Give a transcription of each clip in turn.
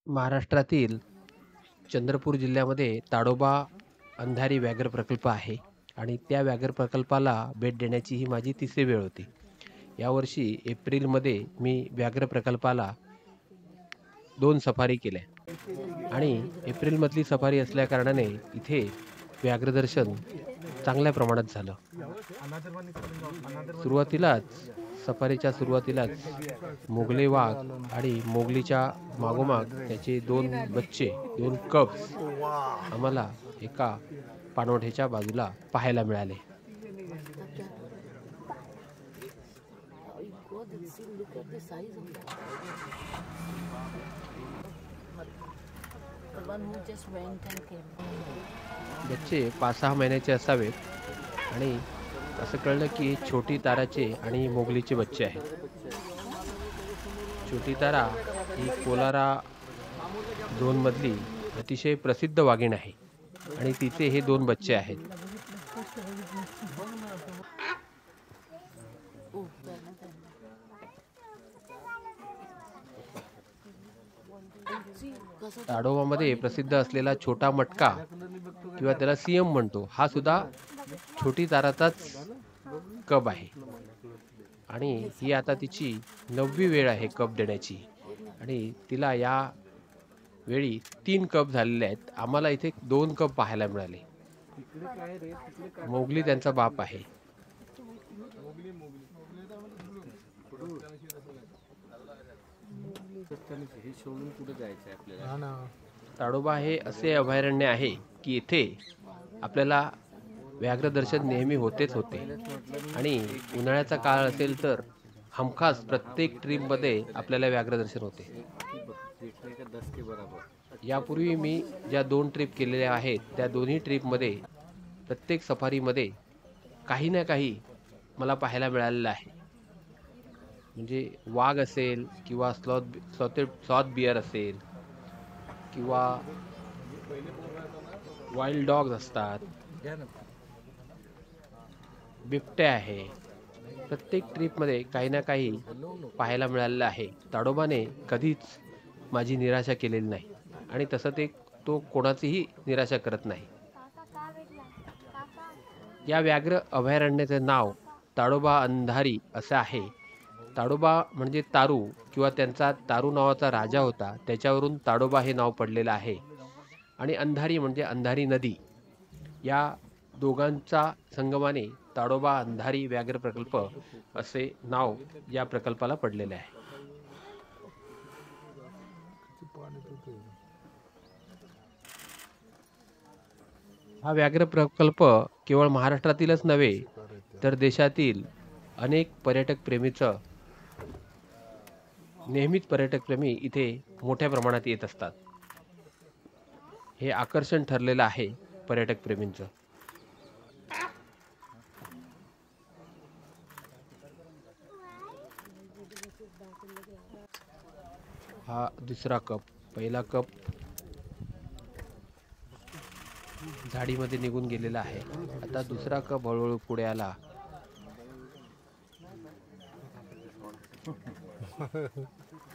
महाराष्ट्रातील चंद्रपूर जिल्ह्यामध्ये ताडोबा अंधारी व्याघ्र प्रकल्प आहे आणि त्या व्याघ्र प्रकल्पाला भेट देण्याची ही माझी तिसरी वेळ होती. यावर्षी एप्रिलमध्ये मी व्याघ्र प्रकल्पाला 2 सफारी केल्या आणि एप्रिलमधली सफारी असल्याकारणाने इथे व्याघ्रदर्शन चांगल्या प्रमाणात झालं. सुरुवातीलाच सफारीच्या सुरुवातीलाच मोगले वाघ आणि मोगलीच्या मागोमाग त्याचे 2 बच्चे, 2 कब्स आम्हाला एका पाणवठ्याच्या बाजूला पाहायला मिळाले. बच्चे 5-6 महिन्याचे असावेत आणि असं कळलं की छोटी ताराचे आणि मोगलीचे बच्चे आहेत. छोटी तारा ही कोलारा झोन मधली अतिशय प्रसिद्ध वाघीण आहे आणि तिचे हे 2 बच्चे आहेत. ताडोबामध्ये प्रसिद्ध असलेला छोटा मटका किंवा त्याला सीएम म्हणतो, हा सुद्धा छोटी ताराचाच कब आहे आणि ही आता तिची 9वी वेळ आहे कप देण्याची आणि तिला या वेळी 3 कप झालेले आहेत. आम्हाला इथे 2 कप पाहायला मिळाले. मोगली त्यांचा बाप आहे. ताडोबा हे असे अभयारण्य आहे की इथे आपल्याला व्याघ्र दर्शन नेहमी होतेच होते आणि उन्हाळ्याचा काळ असेल तर हमखास प्रत्येक ट्रिप मध्ये आपल्याला व्याघ्र दर्शन होते. यापूर्वी मी ज्या 2 ट्रिप केलेल्या आहेत त्या दोन्ही ट्रिपमध्ये प्रत्येक सफारीमध्ये काही ना काही मला पाहायला मिळालेलं आहे. म्हणजे वाघ असेल किंवा स्लॉथ बियर असेल किंवा वाईल्ड डॉग्स असतात, बिबट्या आहे. प्रत्येक ट्रिपमध्ये काही ना काही पाहायला मिळालेलं आहे. ताडोबाने कधीच माझी निराशा केलेली नाही आणि तसं तो कोणाचीही निराशा करत नाही. या व्याघ्र अभयारण्याचे नाव ताडोबा अंधारी असं आहे. ताडोबा म्हणजे तारू किंवा त्यांचा तारू नावाचा राजा होता, त्याच्यावरून ताडोबा हे नाव पडलेलं आहे आणि अंधारी म्हणजे अंधारी नदी. या दोघांचा संगमाने ताडोबा अंधारी व्याघ्र प्रकल्प असे नाव या प्रकल्पाला पडलेले आहे. हा व्याघ्र प्रकल्प केवळ महाराष्ट्रातीलच नव्हे तर देशातील अनेक नेहमीच पर्यटक प्रेमी इथे मोठ्या प्रमाणात येत असतात. हे आकर्षण ठरलेलं आहे पर्यटक प्रेमींचं. हा दुसरा कप, पहिला कप झाडीमध्ये निघून गेलेला आहे. आता दुसरा कप हळूहळू पुढे आला.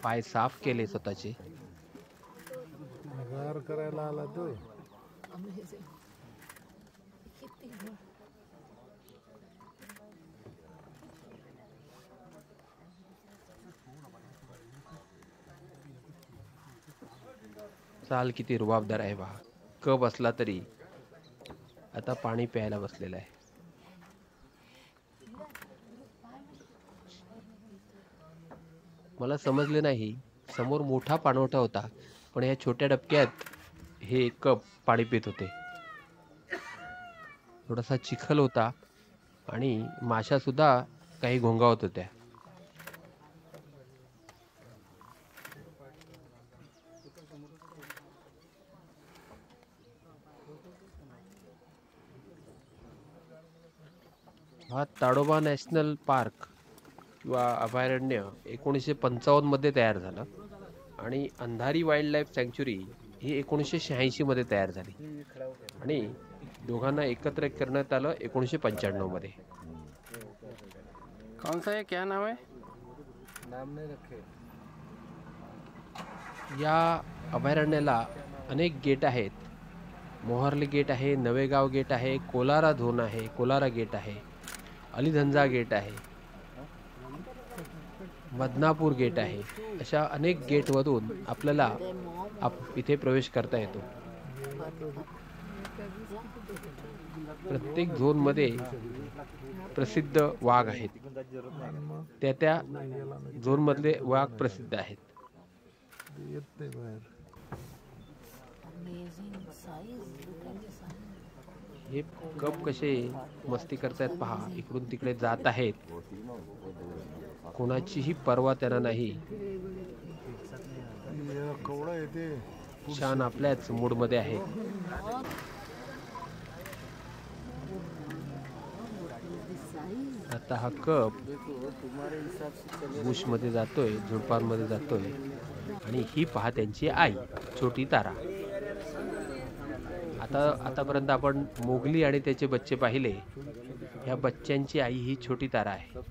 पाय साफ केले स्वतःचे. करायला आला तो. चाल किती रुबाबदार आहे पहा. कप असला तरी आता पाणी प्यायला बसलेला आहे. मला समजले नाही, समोर मोठा पाणवठा होता पण या छोट्या डबक्यात हे कप पाणी पित होते. थोडासा चिखल होता आणि माशा सुद्धा काही घोंगावत होत्या. हा ताडोबा नॅशनल पार्क किंवा अभयारण्य 1955 मध्ये तयार झालं आणि अंधारी वाईल्ड लाईफ सँक्च्युरी ही 1986 मध्ये तयार झाली आणि दोघांना एकत्र करण्यात आलं 1995 मध्ये. कौन सा है, क्या नाम है? नाम नहीं रखे। या अभयारण्याला अनेक गेट आहेत. मोहर्ली गेट आहे, नवेगाव गेट आहे, कोलारा झोन आहे, कोलारा गेट आहे, अलीधंजा गेट आहे, बदनापूर गेट आहे. अशा अनेक गेटमधून आपल्याला इथे प्रवेश करता येतो. प्रत्येक झोनमध्ये प्रसिद्ध वाघ आहेत. त्या झोनमधले वाघ प्रसिद्ध आहेत. हे कप कसे मस्ती करतायत पहा, इकडून तिकडे जात आहेत. कोणाचीही पर्वा त्यांना नाही. छान आपल्याच मूड मध्ये आहे. आता हा कप बुश मध्ये जातोय, झुडपांमध्ये जातोय. आणि ही पहा त्यांची आई छोटी तारा. आतापर्यंत आपण मोगली आणि त्याचे बच्चे पाहिले. या बच्च्यांची आई ही छोटी तारा आहे.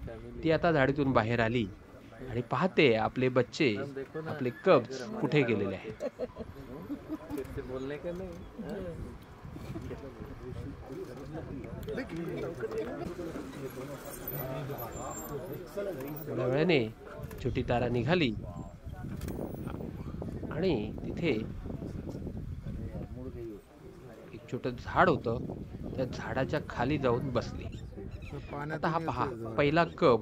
ती आता झाडीतून बाहेर आली आणि पाहते आपले बच्चे, आपले कब्ज कुठे गेलेले आहेत. थोड्या वेळाने छोटी तारा निघाली आणि तिथे एक छोटं झाड होतं. त्या झाडाच्या खाली जाऊन बसली. आता हा पहा, पहिला कप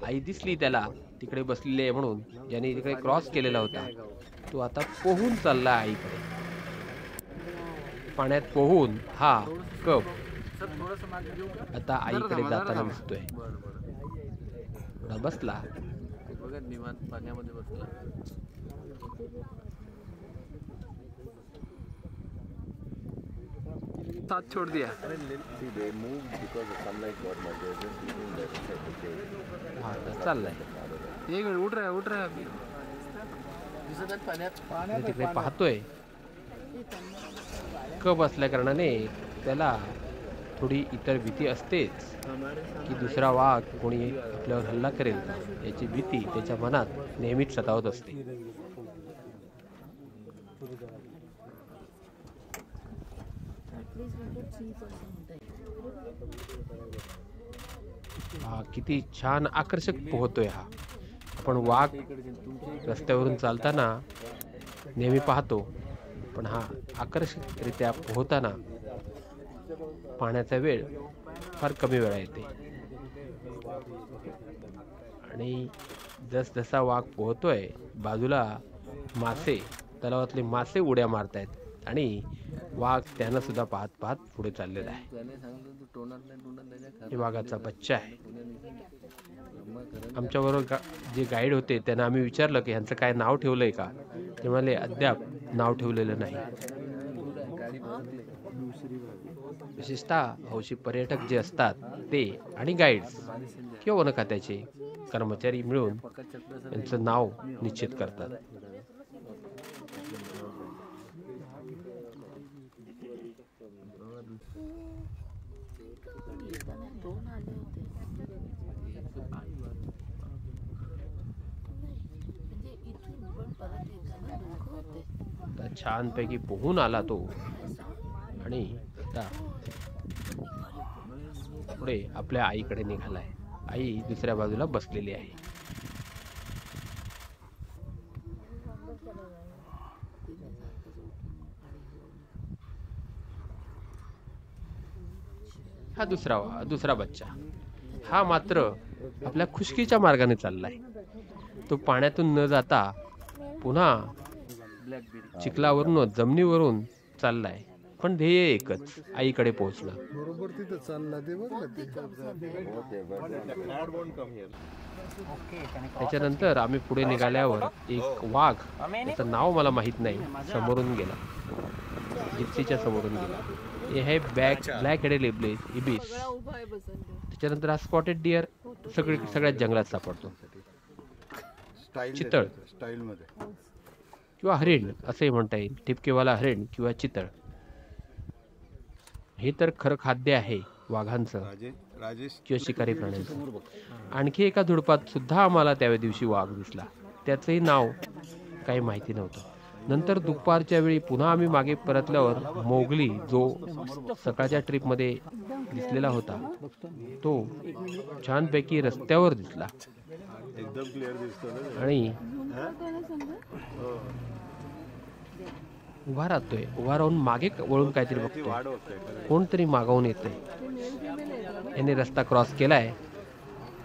आई दिसली त्याला तिकडे बसलेली आहे म्हणून, ज्याने तिकडे क्रॉस केलेला होता, तो आता पोहून चालला आईकडे. पाण्यात पोहून हा कप आता आईकडे जाताना दिसतोय. बसला पाण्यामध्ये बसला. साथ छोड़ दिया. चाललाय. उठ रहा अभी. तिकडे पाहतोय. कप असल्या कारणाने त्याला थोडी इतर भीती असतेच की दुसरा वाघ कोणी आपल्यावर हल्ला करेल याची भीती त्याच्या मनात नेहमीच सतावत असते. किती छान आकर्षक पोहतोय हा. आपण वाघ रस्त्यावरून चालताना नेहमी पाहतो, पण हा आकर्षकरित्या पोहताना पाण्याचा वेळ फार कमी वेळा येते. आणि जसजसा वाघ पोहतोय, बाजूला मासे, तलावातले मासे उड्या मारतायत आणि वाघ त्यांना सुद्धा पाहत पाहत पुढे चाललेला आहे. हे वाघाचा बच्चा आहे. आमच्याबरोबर जे गाईड होते त्यांना आम्ही विचारलं की ह्यांचं काय नाव ठेवलंय का. ते म्हणाले अद्याप नाव ठेवलेलं नाही. विशेषतः हौशी पर्यटक जे असतात ते आणि गाईड्स किंवा वन खात्याचे कर्मचारी मिळून यांचं नाव निश्चित करतात. छानपैकी पोहून आला तो आणि आता पुढे आपल्या आईकडे निघालाय. आई दुसऱ्या बाजूला बसलेली आहे. हा दुसरा बच्चा. हा मात्र आपल्या खुशकीच्या मार्गाने चाललाय. तो पाण्यातून न जाता पुन्हा चिखलावरून जमिनीवरून चाललाय, पण ध्येय एकच, आईकडे पोहोचणं. बरोबर तिथे चालला ते बघ. त्याच्यानंतर आम्ही पुढे निघाल्यावर एक वाघ, त्याचं नाव मला माहित नाही, समोरून गेला. जिप्सीच्या समोरून गेला. हे आहे ब्लॅक हेडेड इबिस. त्याच्यानंतर हा स्पॉटेड डिअर सगळ्यात जंगलात सापडतो. चितळ किंवा हरिण असंही म्हणता येईल. ठिपकेवाला हरिण किंवा चितळ हे तर खरं खाद्य आहे वाघांचं किंवा शिकारी प्राण्यांचं. आणखी एका झुडपात सुद्धा आम्हाला त्या दिवशी वाघ दिसला. त्याचंही नाव काही माहिती नव्हतं. नंतर दुपारच्या वेळी पुन्हा आम्ही मागे परतल्यावर मोगली जो सकाळच्या ट्रिपमध्ये दिसलेला होता तो छानपैकी रस्त्यावर दिसला एकदम क्लिअर दिसतो ना. आणि उभा राहून मागे वळून काहीतरी त्याची वाढ बघतोय. होते. कोणतरी मागाहून येतंय. याने रस्ता क्रॉस केलाय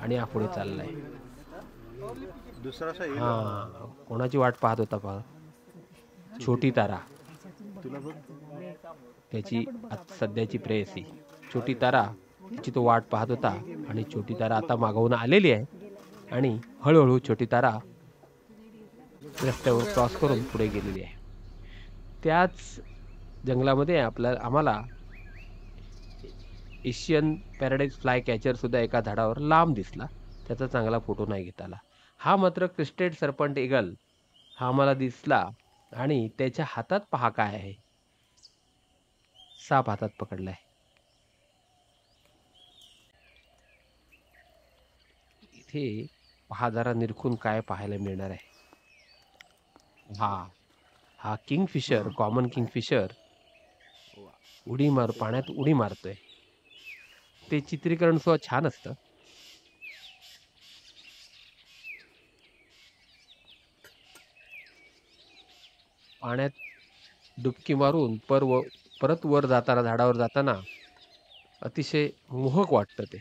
आणि हा पुढे चाललाय. दुसरा असा येईल. हा, कोणाची वाट पाहत होता पहा. छोटी तारा, तुला बघ. त्याची सध्याची प्रेयसी छोटी तारा, तिची तो वाट पाहत होता. आणि छोटी तारा आता मागवून आलेली आहे आणि हळूहळू छोटी तारा रस्त्यावर क्रॉस करून पुढे गेलेली आहे. त्याच जंगलामध्ये आम्हाला एशियन पॅराडाईज फ्लाय कॅचर सुद्धा एका झाडावर लांब दिसला. त्याचा चांगला फोटो नाही घेता आला. हा मात्र क्रिस्टेड सर्पंट ईगल हा आम्हाला दिसला आणि त्याच्या हातात पहा काय आहे. साप हातात पकडलाय. इथे पहा जरा निरखून काय पाहायला मिळणार आहे. हा किंगफिशर, कॉमन किंगफिशर पाण्यात उडी मारतोय. ते चित्रीकरण सुद्धा छान असतं. पाण्यात डुबकी मारून परत वर जाताना, झाडावर जाताना अतिशय मोहक वाटतं ते.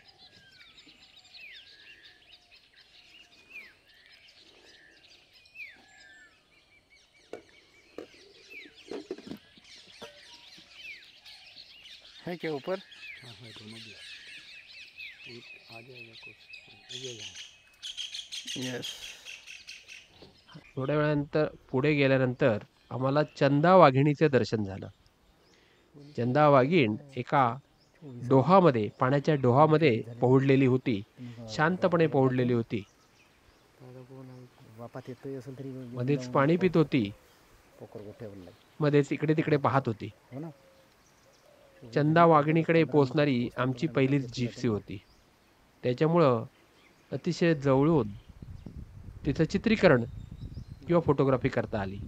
है क्या ऊपर? यस. थोड्या वेळानंतर पुढे गेल्यानंतर आम्हाला चंदा वाघिणीचे दर्शन झालं. चंदा वाघीण एका डोहामध्ये, पाण्याच्या डोहामध्ये पोहडलेली होती. शांतपणे पोहडलेली होती. मध्येच पाणी पित होती. मध्येच इकडे तिकडे पाहत होती. चंदा वाघिणीकडे पोहोचणारी आमची पहिलीच जिप्सी होती. त्याच्यामुळं अतिशय जवळून तिचं चित्रीकरण किंवा फोटोग्राफी करता आली.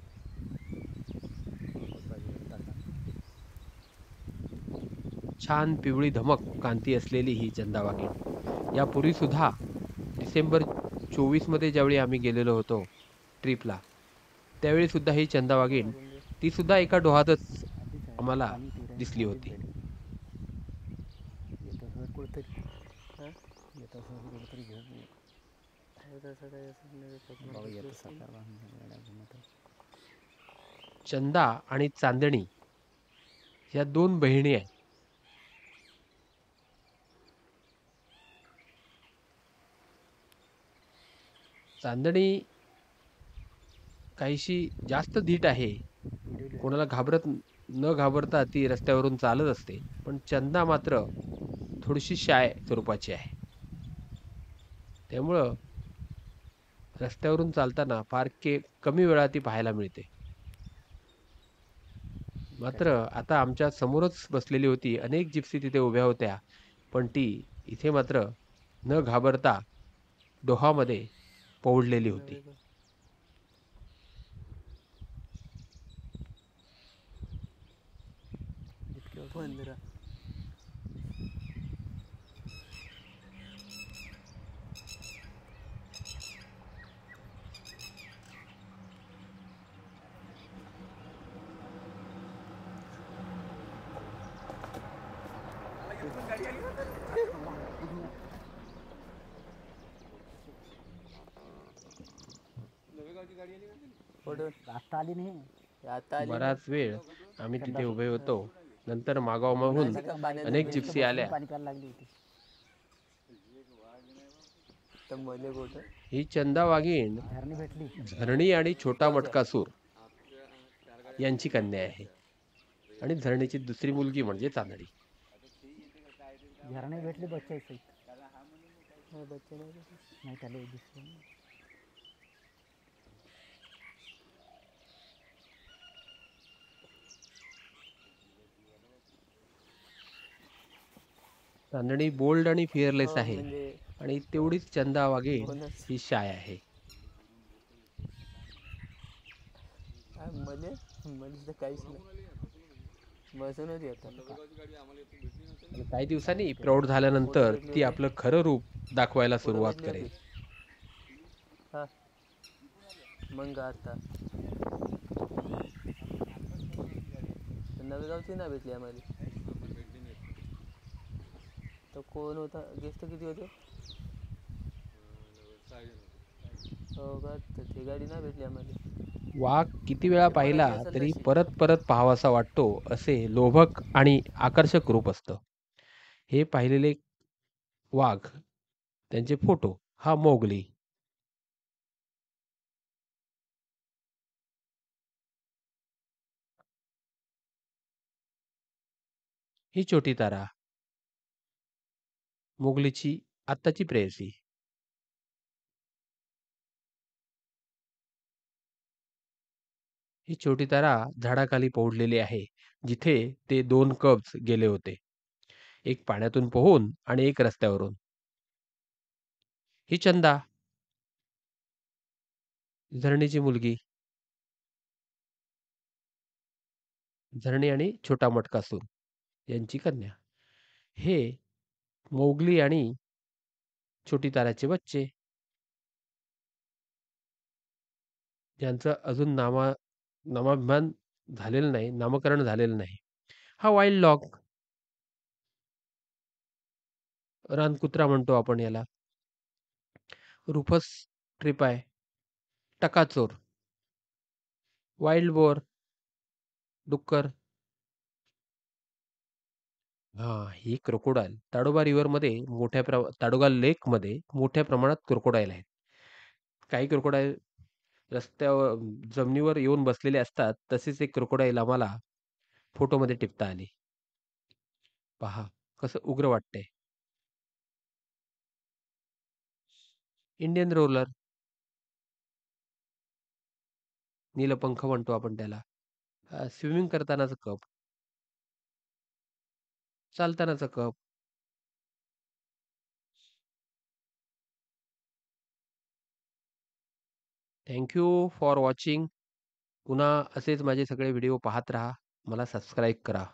छान पिवळी धमक कांती असलेली ही चंदा वाघीण यापूर्वी सुद्धा डिसेंबर 24 मध्ये ज्यावेळी आम्ही गेलेलो होतो ट्रिपला, त्यावेळी सुद्धा ही चंदा वाघीण ती सुद्धा एका डोहातच आम्हाला दिसली होती. चंदा आणि चांदणी ह्या दोन बहिणी आहेत. चांदणी काहीशी जास्त धीट आहे. कोणाला न घाबरता ती रस्त्यावरून चालत असते. पण चंदा मात्र थोडीशी शाय स्वरूपाची आहे. त्यामुळं रस्त्यावरून चालताना फार कमी वेळा ती पाहायला मिळते. मात्र आता आमच्या समोरच बसलेली होती. अनेक जिप्सी तिथे उभ्या होत्या. पण ती इथे मात्र न घाबरता डोहामध्ये पोहडलेली होती. बराच वेळ आम्ही तिथे उभे होतो. नंतर मागून अनेक जिप्सी आल्या. ही चंदा वाघीण झरणी आणि छोटा मटकासूर यांची कन्या आहे. आणि झरणीची दुसरी मुलगी म्हणजे चांदणी. भेटली बच्चे नाही त्याला चांदणी बोल्ड आणि फिअरलेस आहे. आणि तेवढीच चंदा वाघीण ही शाय आहे. मध्ये मध्ये तर काहीच नाही, बसूनच येतात. आणि काही दिवसांनी प्रौढ फोटो झाल्यानंतर भेटले ती होते, आपलं खरं रूप दाखवायला फोटो सुरुवात भेटली करेल. होती. हा, मग आता नवेगावची ना भेटली आम्हाला. तर कोण होता, गेस्ट किती होते? हो का, तर ती गाडी नाही भेटली आम्हाला. वाघ किती वेळा ते पाहिला पळाली असेल तरी तशी. परत परत पाहावासा वाटतो, असे लोभक आणि आकर्षक रूप असतं. हे पाहिलेले वाघ, त्यांचे फोटो, हा मोगली. ही छोटी तारा, मोगलीची आत्ताची प्रेयसी. ही छोटी तारा झाडाखाली पोहडलेली आहे, जिथे ते 2 कब्ज गेले होते. एक पाण्यातून पोहून आणि एक रस्त्यावरून. ही चंदा, झरणीची मुलगी. झरणी आणि छोटा मटकासूर यांची कन्या. हे मोगली आणि छोटी ताराचे बच्चे, ज्यांचं अजून नामाभिमान झालेलं नाही, नामकरण झालेलं नाही. हा वाईल्ड डॉग, रानकुत्रा म्हणतो आपण याला. रुफस ट्रिपाय, टकाचोर, वाईल्ड बोर, डुक्कर. ही क्रोकोडाईल. ताडोबा लेकमध्ये मोठ्या प्रमाणात क्रोकोडाईल आहेत. काही क्रोकोडाईल रस्त्यावर जमिनीवर येऊन बसलेले असतात. तसेच एक क्रोकोडाईल आम्हाला फोटोमध्ये टिपता आली. पहा कसं उग्र वाटतंय. इंडियन रोलर, नीलपंख म्हणतो आपण त्याला. स्विमिंग करतानाचा कप, चालतानाचा cup. Thank you for watching. पुन्हा असेच माझे सगळे व्हिडिओ पाहत राहा. मला सबस्क्राईब करा.